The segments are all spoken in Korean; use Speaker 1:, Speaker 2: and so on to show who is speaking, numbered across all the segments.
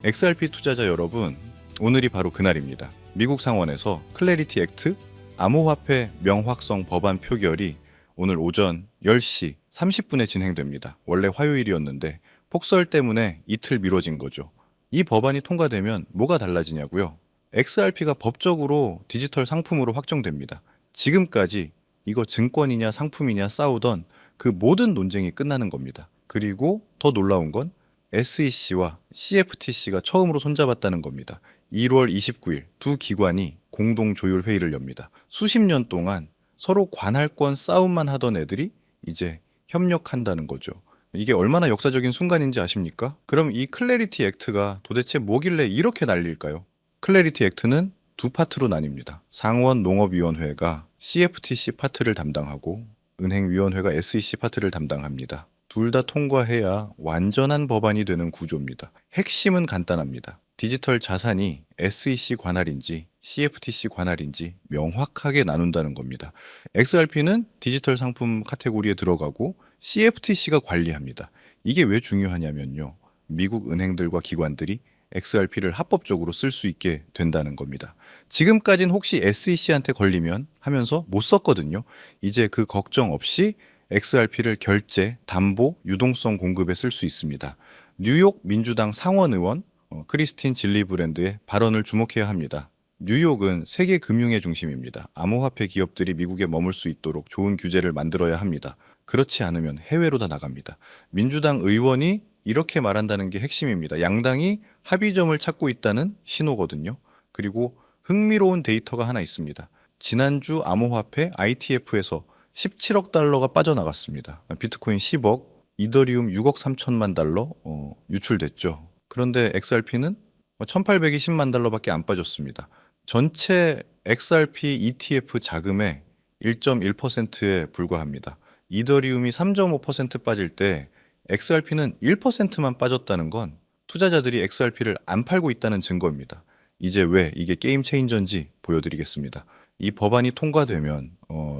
Speaker 1: XRP 투자자 여러분, 오늘이 바로 그날입니다. 미국 상원에서 클래리티 액트 암호화폐 명확성 법안 표결이 오늘 오전 10시 30분에 진행됩니다. 원래 화요일이었는데 폭설 때문에 이틀 미뤄진 거죠. 이 법안이 통과되면 뭐가 달라지냐고요? XRP가 법적으로 디지털 상품으로 확정됩니다. 지금까지 이거 증권이냐 상품이냐 싸우던 그 모든 논쟁이 끝나는 겁니다. 그리고 더 놀라운 건 SEC와 CFTC가 처음으로 손잡았다는 겁니다. 1월 29일 두 기관이 공동 조율 회의를 엽니다. 수십 년 동안 서로 관할권 싸움만 하던 애들이 이제 협력한다는 거죠. 이게 얼마나 역사적인 순간인지 아십니까? 그럼 이 클래리티 액트가 도대체 뭐길래 이렇게 난리일까요? 클래리티 액트는 두 파트로 나뉩니다. 상원 농업위원회가 CFTC 파트를 담당하고 은행위원회가 SEC 파트를 담당합니다. 둘 다 통과해야 완전한 법안이 되는 구조입니다. 핵심은 간단합니다. 디지털 자산이 SEC 관할인지 CFTC 관할인지 명확하게 나눈다는 겁니다. XRP는 디지털 상품 카테고리에 들어가고 CFTC가 관리합니다. 이게 왜 중요하냐면요. 미국 은행들과 기관들이 XRP를 합법적으로 쓸 수 있게 된다는 겁니다. 지금까진 혹시 SEC한테 걸리면 하면서 못 썼거든요. 이제 그 걱정 없이 XRP를 결제, 담보, 유동성 공급에 쓸 수 있습니다. 뉴욕 민주당 상원 의원 크리스틴 질리브랜드의 발언을 주목해야 합니다. 뉴욕은 세계 금융의 중심입니다. 암호화폐 기업들이 미국에 머물 수 있도록 좋은 규제를 만들어야 합니다. 그렇지 않으면 해외로 다 나갑니다. 민주당 의원이 이렇게 말한다는 게 핵심입니다. 양당이 합의점을 찾고 있다는 신호거든요. 그리고 흥미로운 데이터가 하나 있습니다. 지난주 암호화폐 ITF에서 17억 달러가 빠져나갔습니다. 비트코인 10억, 이더리움 6억 3천만 달러 유출됐죠. 그런데 XRP는 1820만 달러밖에 안 빠졌습니다. 전체 XRP ETF 자금의 1.1%에 불과합니다. 이더리움이 3.5% 빠질 때 XRP는 1%만 빠졌다는 건 투자자들이 XRP를 안 팔고 있다는 증거입니다. 이제 왜 이게 게임 체인저인지 보여드리겠습니다. 이 법안이 통과되면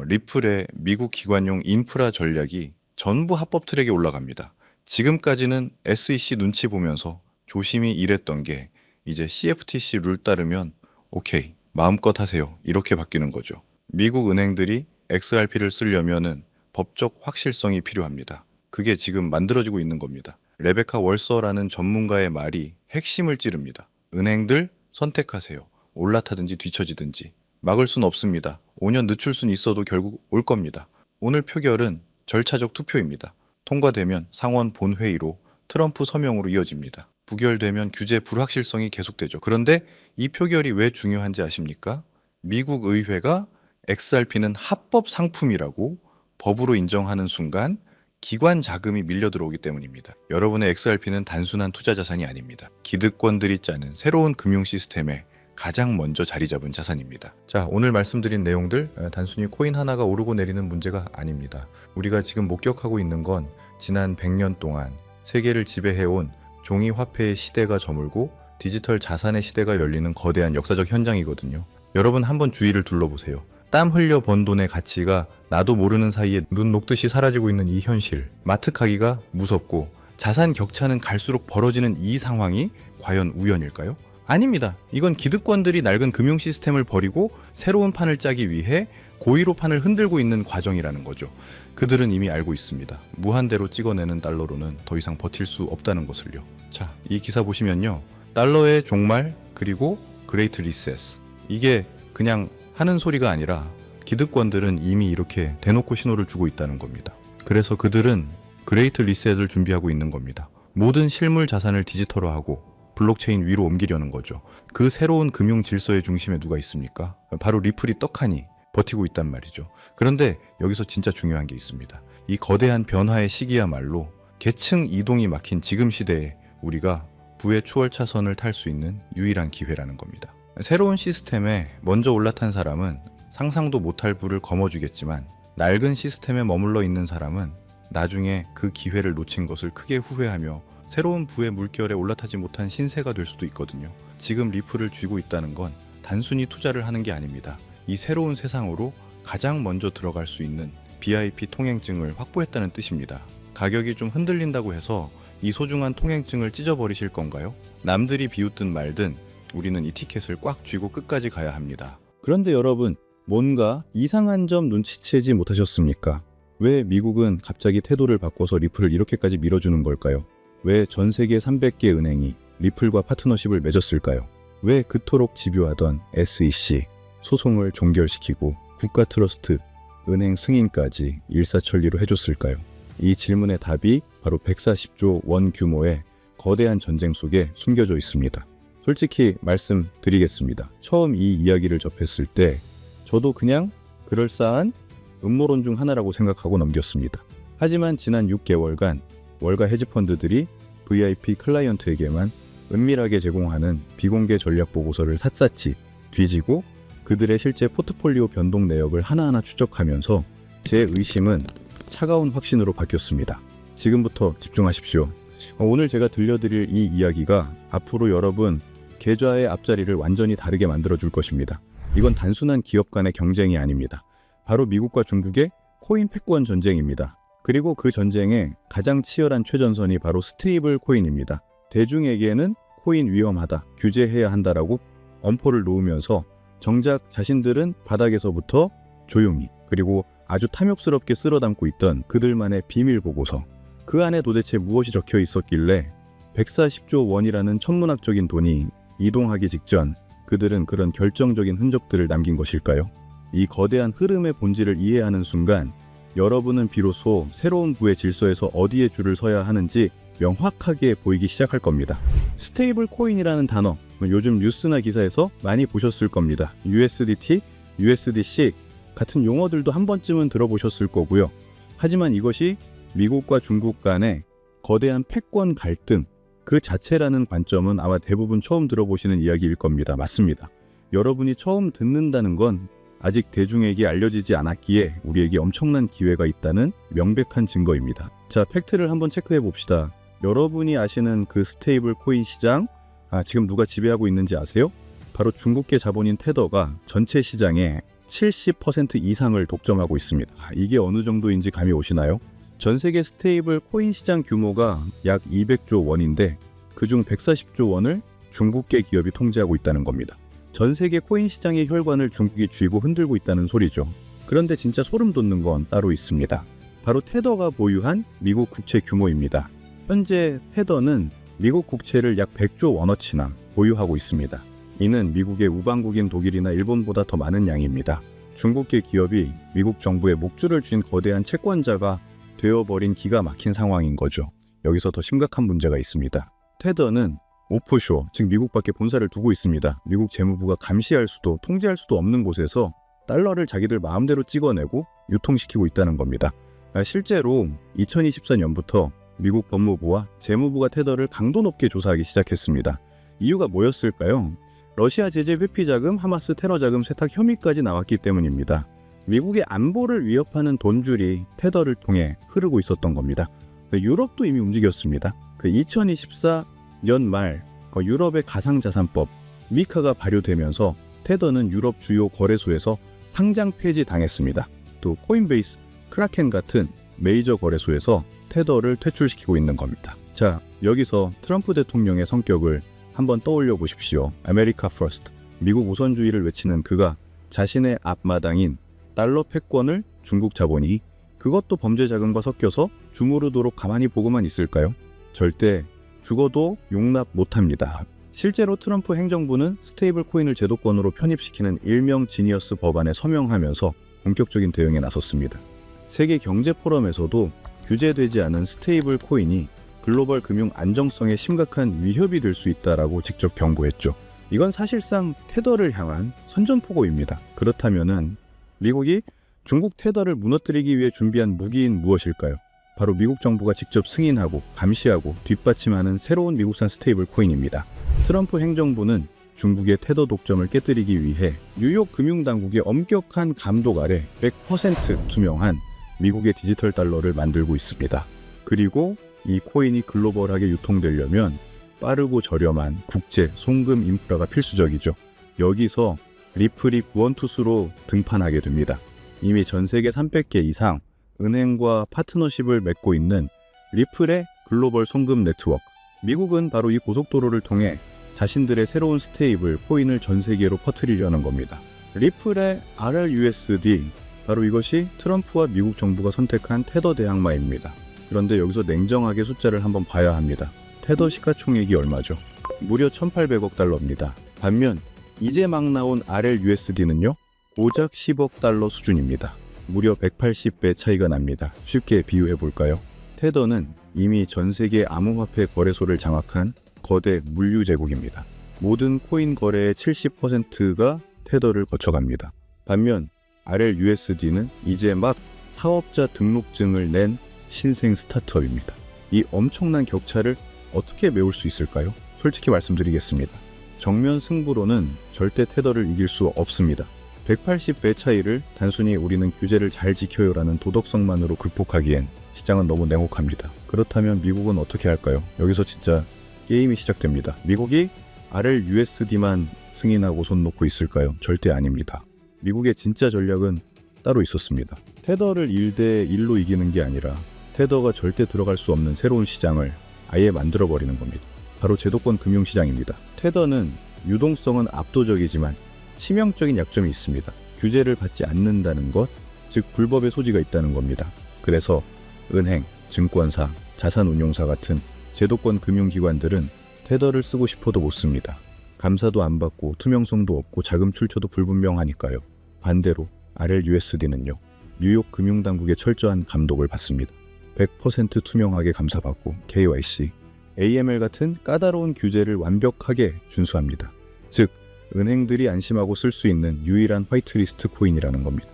Speaker 1: 리플의 미국 기관용 인프라 전략이 전부 합법 트랙에 올라갑니다. 지금까지는 SEC 눈치 보면서 조심히 일했던 게 이제 CFTC 룰 따르면 오케이, 마음껏 하세요. 이렇게 바뀌는 거죠. 미국 은행들이 XRP를 쓰려면은 법적 확실성이 필요합니다. 그게 지금 만들어지고 있는 겁니다. 레베카 월서라는 전문가의 말이 핵심을 찌릅니다. 은행들 선택하세요. 올라타든지 뒤처지든지. 막을 순 없습니다. 5년 늦출 순 있어도 결국 올 겁니다. 오늘 표결은 절차적 투표입니다. 통과되면 상원 본회의로 트럼프 서명으로 이어집니다. 부결되면 규제 불확실성이 계속되죠. 그런데 이 표결이 왜 중요한지 아십니까? 미국 의회가 XRP는 합법 상품이라고 법으로 인정하는 순간 기관 자금이 밀려 들어오기 때문입니다. 여러분의 XRP는 단순한 투자 자산이 아닙니다. 기득권들이 짜는 새로운 금융 시스템에 가장 먼저 자리 잡은 자산입니다. 자, 오늘 말씀드린 내용들 단순히 코인 하나가 오르고 내리는 문제가 아닙니다. 우리가 지금 목격하고 있는 건 지난 100년 동안 세계를 지배해온 종이 화폐의 시대가 저물고 디지털 자산의 시대가 열리는 거대한 역사적 현장이거든요. 여러분 한번 주위를 둘러보세요. 땀 흘려 번 돈의 가치가 나도 모르는 사이에 눈 녹듯이 사라지고 있는 이 현실. 마트 가기가 무섭고 자산 격차는 갈수록 벌어지는 이 상황이 과연 우연일까요? 아닙니다. 이건 기득권들이 낡은 금융 시스템을 버리고 새로운 판을 짜기 위해 고의로 판을 흔들고 있는 과정이라는 거죠. 그들은 이미 알고 있습니다. 무한대로 찍어내는 달러로는 더 이상 버틸 수 없다는 것을요. 자, 이 기사 보시면요. 달러의 종말 그리고 그레이트 리세스. 이게 그냥 하는 소리가 아니라 기득권들은 이미 이렇게 대놓고 신호를 주고 있다는 겁니다. 그래서 그들은 그레이트 리셋을 준비하고 있는 겁니다. 모든 실물 자산을 디지털화하고 블록체인 위로 옮기려는 거죠. 그 새로운 금융 질서의 중심에 누가 있습니까? 바로 리플이 떡하니 버티고 있단 말이죠. 그런데 여기서 진짜 중요한 게 있습니다. 이 거대한 변화의 시기야말로 계층 이동이 막힌 지금 시대에 우리가 부의 추월 차선을 탈 수 있는 유일한 기회라는 겁니다. 새로운 시스템에 먼저 올라탄 사람은 상상도 못할 부를 거머쥐겠지만 낡은 시스템에 머물러 있는 사람은 나중에 그 기회를 놓친 것을 크게 후회하며 새로운 부의 물결에 올라타지 못한 신세가 될 수도 있거든요. 지금 리플을 쥐고 있다는 건 단순히 투자를 하는 게 아닙니다. 이 새로운 세상으로 가장 먼저 들어갈 수 있는 BIP 통행증을 확보했다는 뜻입니다. 가격이 좀 흔들린다고 해서 이 소중한 통행증을 찢어버리실 건가요? 남들이 비웃든 말든 우리는 이 티켓을 꽉 쥐고 끝까지 가야 합니다. 그런데 여러분, 뭔가 이상한 점 눈치채지 못하셨습니까? 왜 미국은 갑자기 태도를 바꿔서 리플을 이렇게까지 밀어주는 걸까요? 왜 전 세계 300개 은행이 리플과 파트너십을 맺었을까요? 왜 그토록 집요하던 SEC 소송을 종결시키고 국가 트러스트 은행 승인까지 일사천리로 해줬을까요? 이 질문의 답이 바로 140조 원 규모의 거대한 전쟁 속에 숨겨져 있습니다. 솔직히 말씀드리겠습니다. 처음 이 이야기를 접했을 때 저도 그냥 그럴싸한 음모론 중 하나라고 생각하고 넘겼습니다. 하지만 지난 6개월간 월가 헤지펀드들이 VIP 클라이언트에게만 은밀하게 제공하는 비공개 전략 보고서를 샅샅이 뒤지고 그들의 실제 포트폴리오 변동 내역을 하나하나 추적하면서 제 의심은 차가운 확신으로 바뀌었습니다. 지금부터 집중하십시오. 오늘 제가 들려드릴 이 이야기가 앞으로 여러분 계좌의 앞자리를 완전히 다르게 만들어줄 것입니다. 이건 단순한 기업 간의 경쟁이 아닙니다. 바로 미국과 중국의 코인 패권 전쟁입니다. 그리고 그 전쟁의 가장 치열한 최전선이 바로 스테이블 코인입니다. 대중에게는 코인 위험하다, 규제해야 한다라고 엄포를 놓으면서 정작 자신들은 바닥에서부터 조용히 그리고 아주 탐욕스럽게 쓸어담고 있던 그들만의 비밀 보고서, 그 안에 도대체 무엇이 적혀 있었길래 140조 원이라는 천문학적인 돈이 이동하기 직전 그들은 그런 결정적인 흔적들을 남긴 것일까요? 이 거대한 흐름의 본질을 이해하는 순간 여러분은 비로소 새로운 부의 질서에서 어디에 줄을 서야 하는지 명확하게 보이기 시작할 겁니다. 스테이블 코인이라는 단어, 요즘 뉴스나 기사에서 많이 보셨을 겁니다. USDT, USDC 같은 용어들도 한 번쯤은 들어보셨을 거고요. 하지만 이것이 미국과 중국 간의 거대한 패권 갈등 그 자체라는 관점은 아마 대부분 처음 들어보시는 이야기일 겁니다. 맞습니다. 여러분이 처음 듣는다는 건 아직 대중에게 알려지지 않았기에 우리에게 엄청난 기회가 있다는 명백한 증거입니다. 자, 팩트를 한번 체크해 봅시다. 여러분이 아시는 그 스테이블 코인 시장, 지금 누가 지배하고 있는지 아세요? 바로 중국계 자본인 테더가 전체 시장의 70% 이상을 독점하고 있습니다. 이게 어느 정도인지 감이 오시나요? 전 세계 스테이블 코인 시장 규모가 약 200조 원인데 그중 140조 원을 중국계 기업이 통제하고 있다는 겁니다. 전 세계 코인 시장의 혈관을 중국이 쥐고 흔들고 있다는 소리죠. 그런데 진짜 소름 돋는 건 따로 있습니다. 바로 테더가 보유한 미국 국채 규모입니다. 현재 테더는 미국 국채를 약 100조 원어치나 보유하고 있습니다. 이는 미국의 우방국인 독일이나 일본보다 더 많은 양입니다. 중국계 기업이 미국 정부의 목줄을 쥔 거대한 채권자가 되어버린 기가 막힌 상황인 거죠. 여기서 더 심각한 문제가 있습니다. 테더는 오프쇼, 즉 미국 밖에 본사를 두고 있습니다. 미국 재무부가 감시할 수도 통제할 수도 없는 곳에서 달러를 자기들 마음대로 찍어내고 유통시키고 있다는 겁니다. 실제로 2024년부터 미국 법무부와 재무부가 테더를 강도 높게 조사하기 시작했습니다. 이유가 뭐였을까요? 러시아 제재 회피 자금, 하마스 테러 자금 세탁 혐의까지 나왔기 때문입니다. 미국의 안보를 위협하는 돈줄이 테더를 통해 흐르고 있었던 겁니다. 유럽도 이미 움직였습니다. 2024년 말 유럽의 가상자산법 미카가 발효되면서 테더는 유럽 주요 거래소에서 상장 폐지 당했습니다. 또 코인베이스, 크라켄 같은 메이저 거래소에서 테더를 퇴출시키고 있는 겁니다. 자, 여기서 트럼프 대통령의 성격을 한번 떠올려 보십시오. 아메리카 퍼스트, 미국 우선주의를 외치는 그가 자신의 앞마당인 달러 패권을 중국 자본이 그것도 범죄 자금과 섞여서 주무르도록 가만히 보고만 있을까요? 절대 죽어도 용납 못합니다. 실제로 트럼프 행정부는 스테이블 코인을 제도권으로 편입시키는 일명 지니어스 법안에 서명하면서 본격적인 대응에 나섰습니다. 세계 경제 포럼에서도 규제되지 않은 스테이블 코인이 글로벌 금융 안정성에 심각한 위협이 될 수 있다라고 직접 경고했죠. 이건 사실상 테더를 향한 선전포고입니다. 그렇다면은 미국이 중국 테더를 무너뜨리기 위해 준비한 무기인 무엇일까요? 바로 미국 정부가 직접 승인하고 감시하고 뒷받침하는 새로운 미국산 스테이블 코인입니다. 트럼프 행정부는 중국의 테더 독점을 깨뜨리기 위해 뉴욕 금융당국의 엄격한 감독 아래 100% 투명한 미국의 디지털 달러를 만들고 있습니다. 그리고 이 코인이 글로벌하게 유통되려면 빠르고 저렴한 국제 송금 인프라가 필수적이죠. 여기서 리플이 구원투수로 등판하게 됩니다. 이미 전 세계 300개 이상, 은행과 파트너십을 맺고 있는 리플의 글로벌 송금 네트워크, 미국은 바로 이 고속도로를 통해 자신들의 새로운 스테이블 코인을 전 세계로 퍼뜨리려는 겁니다. 리플의 RLUSD, 바로 이것이 트럼프와 미국 정부가 선택한 테더 대항마입니다. 그런데 여기서 냉정하게 숫자를 한번 봐야 합니다. 테더 시가총액이 얼마죠? 무려 1,800억 달러입니다. 반면 이제 막 나온 RLUSD는요, 고작 10억 달러 수준입니다. 무려 180배 차이가 납니다. 쉽게 비유해 볼까요? 테더는 이미 전 세계 암호화폐 거래소를 장악한 거대 물류 제국입니다. 모든 코인 거래의 70%가 테더를 거쳐갑니다. 반면 RLUSD는 이제 막 사업자 등록증을 낸 신생 스타트업입니다. 이 엄청난 격차를 어떻게 메울 수 있을까요? 솔직히 말씀드리겠습니다. 정면 승부로는 절대 테더를 이길 수 없습니다. 180배 차이를 단순히 우리는 규제를 잘 지켜요라는 도덕성만으로 극복하기엔 시장은 너무 냉혹합니다. 그렇다면 미국은 어떻게 할까요? 여기서 진짜 게임이 시작됩니다. 미국이 RLUSD만 승인하고 손 놓고 있을까요? 절대 아닙니다. 미국의 진짜 전략은 따로 있었습니다. 테더를 1대1로 이기는 게 아니라 테더가 절대 들어갈 수 없는 새로운 시장을 아예 만들어버리는 겁니다. 바로 제도권 금융시장입니다. 테더는 유동성은 압도적이지만 치명적인 약점이 있습니다. 규제를 받지 않는다는 것, 즉 불법의 소지가 있다는 겁니다. 그래서 은행, 증권사, 자산운용사 같은 제도권 금융기관들은 테더를 쓰고 싶어도 못 씁니다. 감사도 안 받고 투명성도 없고 자금 출처도 불분명하니까요. 반대로 RLUSD는요, 뉴욕 금융당국의 철저한 감독을 받습니다. 100% 투명하게 감사받고 KYC, AML 같은 까다로운 규제를 완벽하게 준수합니다. 즉, 은행들이 안심하고 쓸 수 있는 유일한 화이트리스트 코인이라는 겁니다.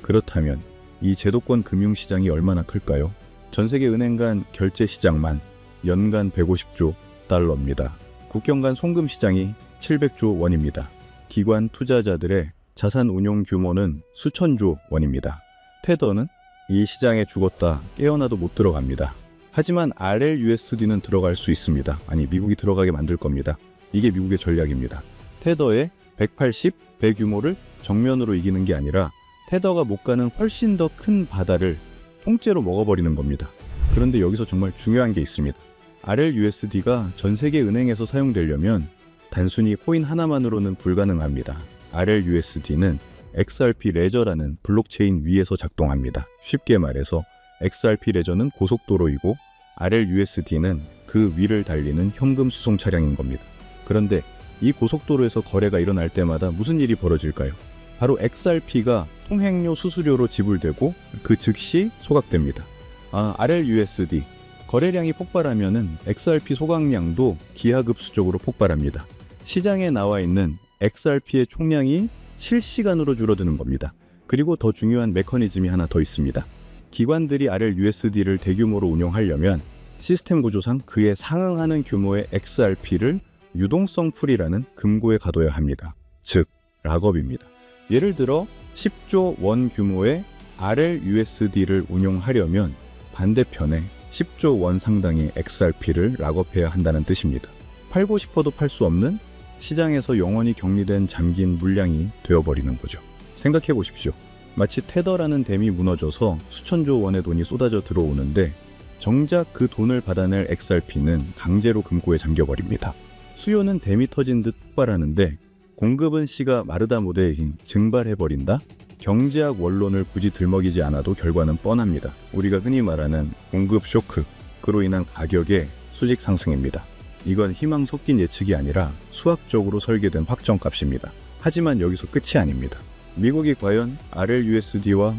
Speaker 1: 그렇다면 이 제도권 금융시장이 얼마나 클까요? 전 세계 은행 간 결제 시장만 연간 150조 달러입니다. 국경 간 송금 시장이 700조 원입니다. 기관 투자자들의 자산 운용 규모는 수천조 원입니다. 테더는 이 시장에 죽었다 깨어나도 못 들어갑니다. 하지만 RLUSD는 들어갈 수 있습니다. 아니, 미국이 들어가게 만들 겁니다. 이게 미국의 전략입니다. 테더의 180배 규모를 정면으로 이기는 게 아니라 테더가 못 가는 훨씬 더 큰 바다를 통째로 먹어버리는 겁니다. 그런데 여기서 정말 중요한 게 있습니다. RLUSD가 전 세계 은행에서 사용되려면 단순히 코인 하나만으로는 불가능합니다. RLUSD는 XRP 레저라는 블록체인 위에서 작동합니다. 쉽게 말해서 XRP 레저는 고속도로이고 RLUSD는 그 위를 달리는 현금 수송 차량인 겁니다. 그런데 이 고속도로에서 거래가 일어날 때마다 무슨 일이 벌어질까요? 바로 XRP가 통행료 수수료로 지불되고 그 즉시 소각됩니다. RLUSD 거래량이 폭발하면은 XRP 소각량도 기하급수적으로 폭발합니다. 시장에 나와 있는 XRP의 총량이 실시간으로 줄어드는 겁니다. 그리고 더 중요한 메커니즘이 하나 더 있습니다. 기관들이 RLUSD를 대규모로 운용하려면 시스템 구조상 그에 상응하는 규모의 XRP를 유동성 풀이라는 금고에 가둬야 합니다. 즉, 락업입니다. 예를 들어 10조 원 규모의 RLUSD를 운용하려면 반대편에 10조 원 상당의 XRP를 락업해야 한다는 뜻입니다. 팔고 싶어도 팔 수 없는 시장에서 영원히 격리된 잠긴 물량이 되어버리는 거죠. 생각해 보십시오. 마치 테더라는 댐이 무너져서 수천조 원의 돈이 쏟아져 들어오는데 정작 그 돈을 받아낼 XRP는 강제로 금고에 잠겨버립니다. 수요는 댐이 터진 듯 폭발하는데 공급은 씨가 마르다 못해 증발해버린다? 경제학 원론을 굳이 들먹이지 않아도 결과는 뻔합니다. 우리가 흔히 말하는 공급 쇼크, 그로 인한 가격의 수직 상승입니다. 이건 희망 섞인 예측이 아니라 수학적으로 설계된 확정값입니다. 하지만 여기서 끝이 아닙니다. 미국이 과연 RLUSD와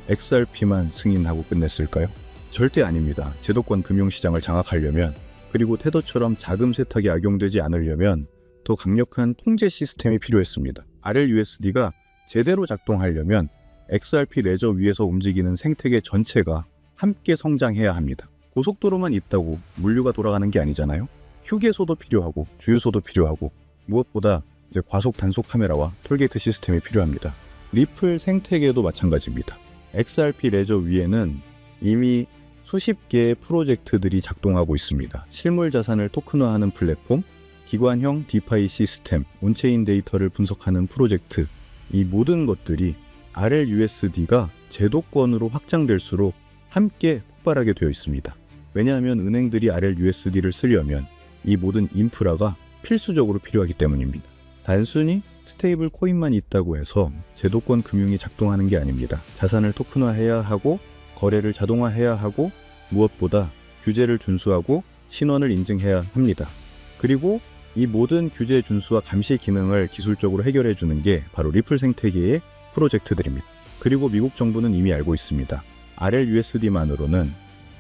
Speaker 1: XRP만 승인하고 끝냈을까요? 절대 아닙니다. 제도권 금융시장을 장악하려면, 그리고 테더처럼 자금 세탁이 악용되지 않으려면 더 강력한 통제 시스템이 필요했습니다. RLUSD가 제대로 작동하려면 XRP 레저 위에서 움직이는 생태계 전체가 함께 성장해야 합니다. 고속도로만 있다고 물류가 돌아가는 게 아니잖아요. 휴게소도 필요하고 주유소도 필요하고 무엇보다 이제 과속 단속 카메라와 톨게이트 시스템이 필요합니다. 리플 생태계도 마찬가지입니다. XRP 레저 위에는 이미 수십 개의 프로젝트들이 작동하고 있습니다. 실물 자산을 토큰화하는 플랫폼, 기관형 디파이 시스템, 온체인 데이터를 분석하는 프로젝트, 이 모든 것들이 RLUSD가 제도권으로 확장될수록 함께 폭발하게 되어 있습니다. 왜냐하면 은행들이 RLUSD를 쓰려면 이 모든 인프라가 필수적으로 필요하기 때문입니다. 단순히 스테이블 코인만 있다고 해서 제도권 금융이 작동하는 게 아닙니다. 자산을 토큰화해야 하고 거래를 자동화해야 하고 무엇보다 규제를 준수하고 신원을 인증해야 합니다. 그리고 이 모든 규제 준수와 감시 기능을 기술적으로 해결해 주는 게 바로 리플 생태계의 프로젝트들입니다. 그리고 미국 정부는 이미 알고 있습니다. RLUSD만으로는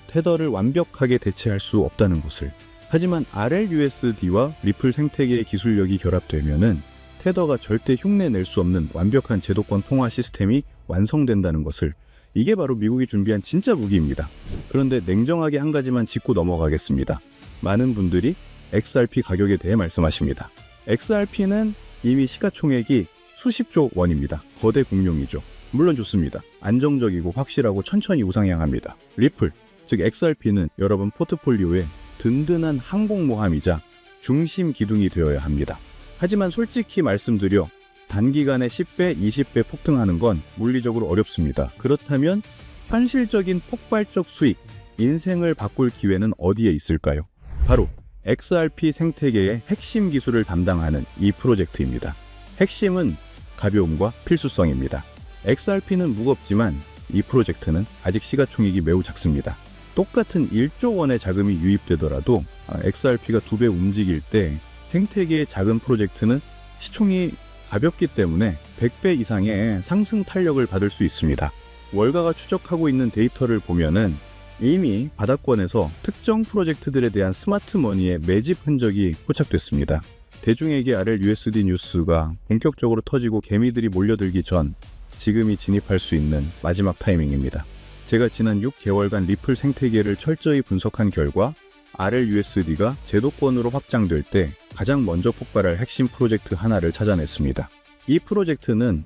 Speaker 1: 테더를 완벽하게 대체할 수 없다는 것을. 하지만 RLUSD와 리플 생태계의 기술력이 결합되면은 테더가 절대 흉내낼 수 없는 완벽한 제도권 통화 시스템이 완성된다는 것을. 이게 바로 미국이 준비한 진짜 무기입니다. 그런데 냉정하게 한 가지만 짚고 넘어가겠습니다. 많은 분들이 XRP 가격에 대해 말씀하십니다. XRP는 이미 시가총액이 수십조 원입니다. 거대 공룡이죠. 물론 좋습니다. 안정적이고 확실하고 천천히 우상향합니다. 리플, 즉 XRP는 여러분 포트폴리오에 든든한 항공모함이자 중심 기둥이 되어야 합니다. 하지만 솔직히 말씀드려 단기간에 10배, 20배 폭등하는 건 물리적으로 어렵습니다. 그렇다면 현실적인 폭발적 수익, 인생을 바꿀 기회는 어디에 있을까요? 바로 XRP 생태계의 핵심 기술을 담당하는 이 프로젝트입니다. 핵심은 가벼움과 필수성입니다. XRP는 무겁지만 이 프로젝트는 아직 시가총액이 매우 작습니다. 똑같은 1조 원의 자금이 유입되더라도 XRP가 2배 움직일 때 생태계의 작은 프로젝트는 시총이 가볍기 때문에 100배 이상의 상승 탄력을 받을 수 있습니다. 월가가 추적하고 있는 데이터를 보면은 이미 바닥권에서 특정 프로젝트들에 대한 스마트 머니의 매집 흔적이 포착됐습니다. 대중에게 RLUSD 뉴스가 본격적으로 터지고 개미들이 몰려들기 전 지금이 진입할 수 있는 마지막 타이밍입니다. 제가 지난 6개월간 리플 생태계를 철저히 분석한 결과 RLUSD가 제도권으로 확장될 때 가장 먼저 폭발할 핵심 프로젝트 하나를 찾아냈습니다. 이 프로젝트는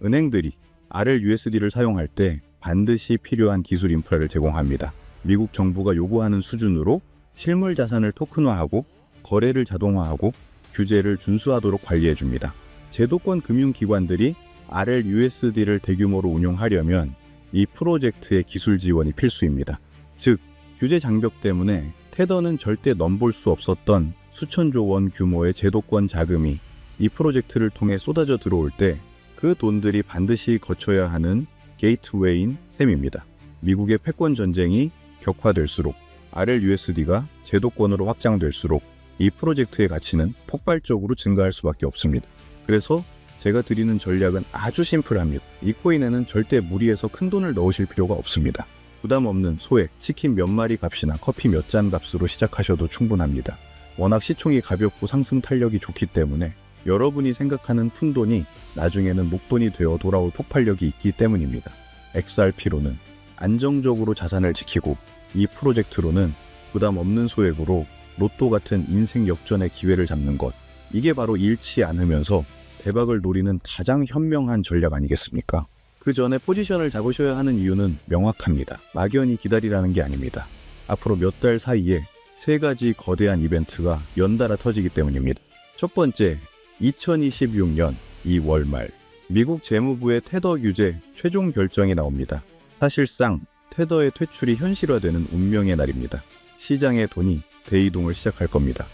Speaker 1: 은행들이 RLUSD를 사용할 때 반드시 필요한 기술 인프라를 제공합니다. 미국 정부가 요구하는 수준으로 실물 자산을 토큰화하고 거래를 자동화하고 규제를 준수하도록 관리해줍니다. 제도권 금융기관들이 RLUSD를 대규모로 운용하려면 이 프로젝트의 기술 지원이 필수입니다. 즉, 규제 장벽 때문에 테더는 절대 넘볼 수 없었던 수천조 원 규모의 제도권 자금이 이 프로젝트를 통해 쏟아져 들어올 때 그 돈들이 반드시 거쳐야 하는 게이트웨이인 셈입니다. 미국의 패권 전쟁이 격화될수록 RLUSD가 제도권으로 확장될수록 이 프로젝트의 가치는 폭발적으로 증가할 수밖에 없습니다. 그래서 제가 드리는 전략은 아주 심플합니다. 이 코인에는 절대 무리해서 큰 돈을 넣으실 필요가 없습니다. 부담 없는 소액, 치킨 몇 마리 값이나 커피 몇 잔 값으로 시작하셔도 충분합니다. 워낙 시총이 가볍고 상승 탄력이 좋기 때문에 여러분이 생각하는 푼돈이 나중에는 목돈이 되어 돌아올 폭발력이 있기 때문입니다. XRP로는 안정적으로 자산을 지키고 이 프로젝트로는 부담 없는 소액으로 로또 같은 인생 역전의 기회를 잡는 것. 이게 바로 잃지 않으면서 대박을 노리는 가장 현명한 전략 아니겠습니까? 그 전에 포지션을 잡으셔야 하는 이유는 명확합니다. 막연히 기다리라는 게 아닙니다. 앞으로 몇 달 사이에 3가지 거대한 이벤트가 연달아 터지기 때문입니다. 첫 번째, 2026년 2월 말 미국 재무부의 테더 규제 최종 결정이 나옵니다. 사실상 테더의 퇴출이 현실화되는 운명의 날입니다. 시장의 돈이 대이동을 시작할 겁니다.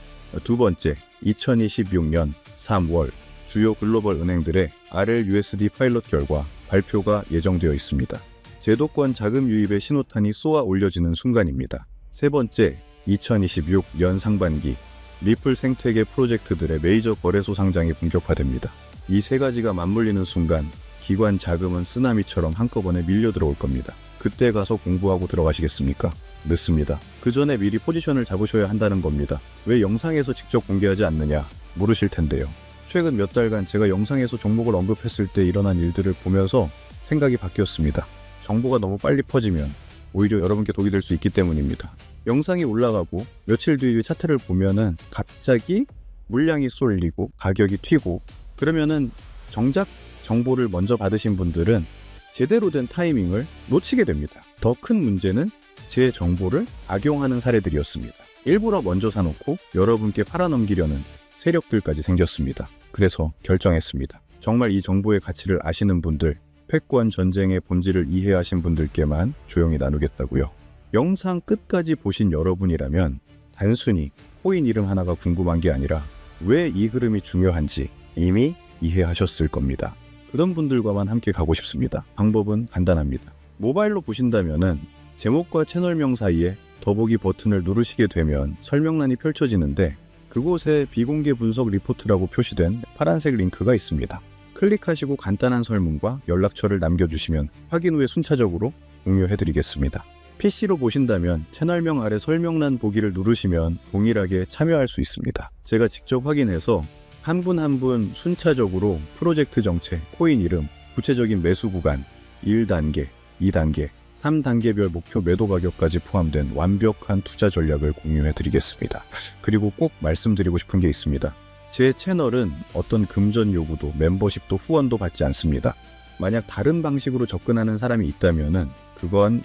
Speaker 1: 두 번째, 2026년 3월 주요 글로벌 은행들의 RLUSD 파일럿 결과 발표가 예정되어 있습니다. 제도권 자금 유입의 신호탄이 쏘아 올려지는 순간입니다. 세 번째, 2026년 상반기 리플 생태계 프로젝트들의 메이저 거래소 상장이 본격화됩니다. 이 3가지가 맞물리는 순간 기관 자금은 쓰나미처럼 한꺼번에 밀려 들어올 겁니다. 그때 가서 공부하고 들어가시겠습니까? 늦습니다. 그 전에 미리 포지션을 잡으셔야 한다는 겁니다. 왜 영상에서 직접 공개하지 않느냐 물으실 텐데요. 최근 몇 달간 제가 영상에서 종목을 언급했을 때 일어난 일들을 보면서 생각이 바뀌었습니다. 정보가 너무 빨리 퍼지면 오히려 여러분께 독이 될 수 있기 때문입니다. 영상이 올라가고 며칠 뒤 차트를 보면은 갑자기 물량이 쏠리고 가격이 튀고 그러면은 정작 정보를 먼저 받으신 분들은 제대로 된 타이밍을 놓치게 됩니다. 더 큰 문제는 제 정보를 악용하는 사례들이었습니다. 일부러 먼저 사놓고 여러분께 팔아넘기려는 세력들까지 생겼습니다. 그래서 결정했습니다. 정말 이 정보의 가치를 아시는 분들, 패권 전쟁의 본질을 이해하신 분들께만 조용히 나누겠다고요. 영상 끝까지 보신 여러분이라면 단순히 코인 이름 하나가 궁금한 게 아니라 왜 이 흐름이 중요한지 이미 이해하셨을 겁니다. 그런 분들과만 함께 가고 싶습니다. 방법은 간단합니다. 모바일로 보신다면은 제목과 채널명 사이에 더보기 버튼을 누르시게 되면 설명란이 펼쳐지는데 그곳에 비공개 분석 리포트라고 표시된 파란색 링크가 있습니다. 클릭하시고 간단한 설문과 연락처를 남겨주시면 확인 후에 순차적으로 공유해드리겠습니다. PC로 보신다면 채널명 아래 설명란 보기를 누르시면 동일하게 참여할 수 있습니다. 제가 직접 확인해서 한 분 한 분 순차적으로 프로젝트 정체, 코인 이름, 구체적인 매수 구간, 1단계, 2단계, 3단계별 목표 매도 가격까지 포함된 완벽한 투자 전략을 공유해드리겠습니다. 그리고 꼭 말씀드리고 싶은 게 있습니다. 제 채널은 어떤 금전 요구도 멤버십도 후원도 받지 않습니다. 만약 다른 방식으로 접근하는 사람이 있다면 그건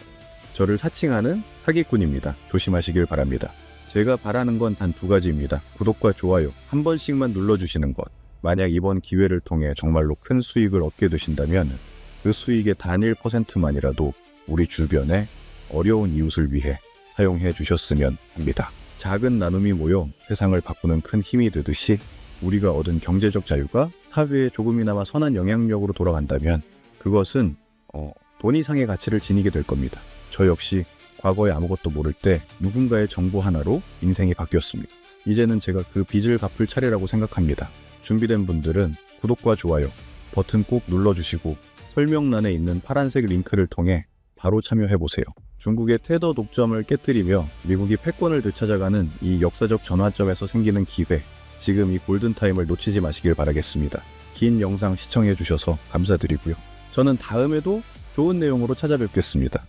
Speaker 1: 저를 사칭하는 사기꾼입니다. 조심하시길 바랍니다. 제가 바라는 건 단 2가지입니다. 구독과 좋아요 한 번씩만 눌러주시는 것. 만약 이번 기회를 통해 정말로 큰 수익을 얻게 되신다면 그 수익의 단 1%만이라도 우리 주변의 어려운 이웃을 위해 사용해 주셨으면 합니다. 작은 나눔이 모여 세상을 바꾸는 큰 힘이 되듯이 우리가 얻은 경제적 자유가 사회에 조금이나마 선한 영향력으로 돌아간다면 그것은 돈 이상의 가치를 지니게 될 겁니다. 저 역시 과거에 아무것도 모를 때 누군가의 정보 하나로 인생이 바뀌었습니다. 이제는 제가 그 빚을 갚을 차례라고 생각합니다. 준비된 분들은 구독과 좋아요 버튼 꼭 눌러주시고 설명란에 있는 파란색 링크를 통해 바로 참여해보세요. 중국의 테더 독점을 깨뜨리며 미국이 패권을 되찾아가는 이 역사적 전환점에서 생기는 기회, 지금 이 골든타임을 놓치지 마시길 바라겠습니다. 긴 영상 시청해주셔서 감사드리고요. 저는 다음에도 좋은 내용으로 찾아뵙겠습니다.